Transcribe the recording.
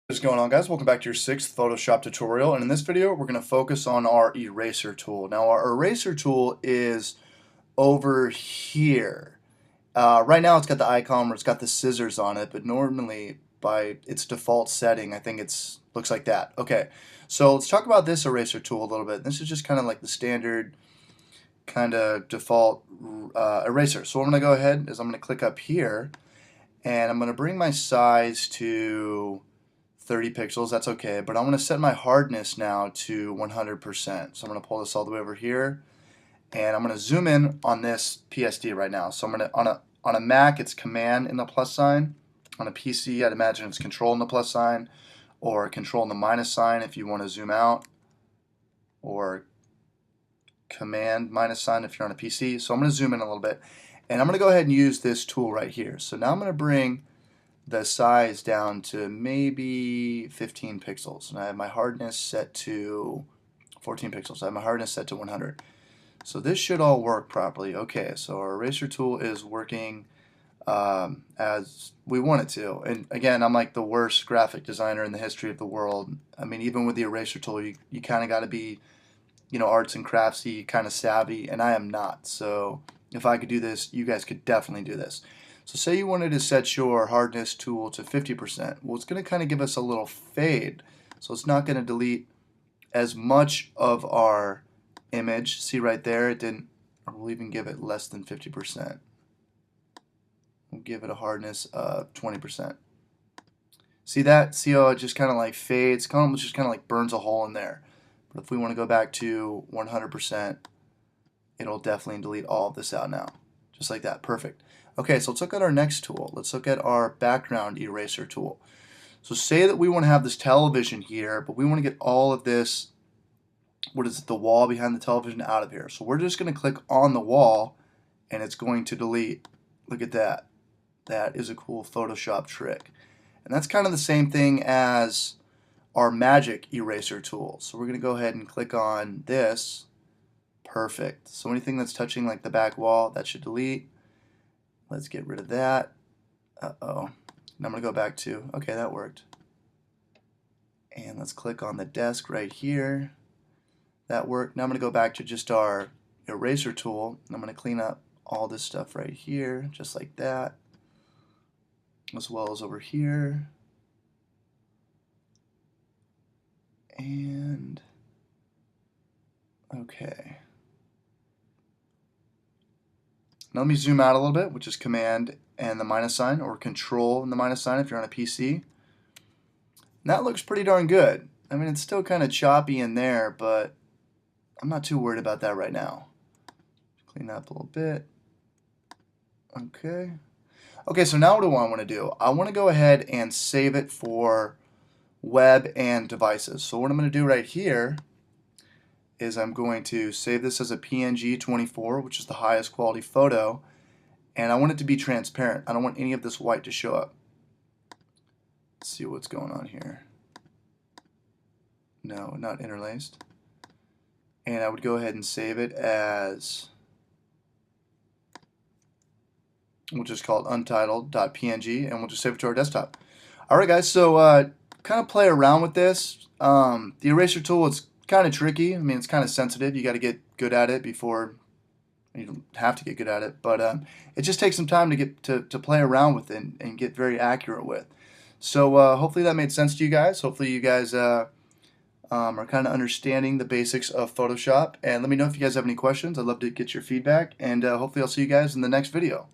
What's going on, guys? Welcome back to your 6th Photoshop tutorial, and in this video we're going to focus on our eraser tool. Now our eraser tool is over here. Right now it's got the icon where it's got the scissors on it, but normally by its default setting I think it's looks like that. Okay, so let's talk about this eraser tool a little bit. This is just kind of like the standard kind of default eraser. So what I'm going to go ahead is I'm going to click up here and I'm going to bring my size to 30 pixels, that's okay, but I'm going to set my hardness now to 100%. So I'm going to pull this all the way over here, and I'm going to zoom in on this PSD right now. So I'm going to, on a Mac, it's Command and the plus sign. On a PC, I'd imagine it's Control and the plus sign, or Control and the minus sign if you want to zoom out, or Command minus sign if you're on a PC. So I'm going to zoom in a little bit, and I'm going to go ahead and use this tool right here. So now I'm going to bring the size down to maybe 15 pixels, and I have my hardness set to 14 pixels. I have my hardness set to 100. So this should all work properly. Okay, so our eraser tool is working as we want it to. And again, I'm like the worst graphic designer in the history of the world. I mean, even with the eraser tool, you kind of got to be, arts and craftsy, kind of savvy, and I am not. So if I could do this, you guys could definitely do this. So say you wanted to set your hardness tool to 50%. Well, it's going to kind of give us a little fade. So it's not going to delete as much of our image. See right there, it didn't, or we'll even give it less than 50%. We'll give it a hardness of 20%. See that? See how it just kind of like fades? Just kind of like burns a hole in there. But if we want to go back to 100%, it'll definitely delete all of this out now. Just like that. Perfect. Okay, so let's look at our next tool. Let's look at our background eraser tool. So say that we want to have this television here, but we want to get all of this, the wall behind the television out of here. So we're just going to click on the wall and it's going to delete. Look at that. That is a cool Photoshop trick. And that's kind of the same thing as our magic eraser tool. So we're going to go ahead and click on this. Perfect. So anything that's touching like the back wall, that should delete. Let's get rid of that. Uh-oh. Now I'm going to go back to, okay, that worked. And let's click on the desk right here. That worked. Now I'm going to go back to just our eraser tool. And I'm going to clean up all this stuff right here, just like that, as well as over here. And, okay. Now let me zoom out a little bit, which is Command and the minus sign, or Control and the minus sign if you're on a PC. And that looks pretty darn good. I mean, it's still kind of choppy in there, but I'm not too worried about that right now. Clean that up a little bit. Okay. Okay, so now what do I want to do? I want to go ahead and save it for web and devices. So what I'm going to do right here is I'm going to save this as a PNG 24, which is the highest quality photo, and I want it to be transparent. I don't want any of this white to show up. Let's see what's going on here. No, not interlaced. And I would go ahead and save it as, we'll just call it untitled.png, and we'll just save it to our desktop. Alright guys, so kind of play around with this. The eraser tool, it's kind of tricky. I mean, it's kind of sensitive. You got to get good at it before you don't have to get good at it. But it just takes some time to get to play around with it and get very accurate with. So hopefully that made sense to you guys. Hopefully you guys are kind of understanding the basics of Photoshop. And let me know if you guys have any questions. I'd love to get your feedback. And hopefully I'll see you guys in the next video.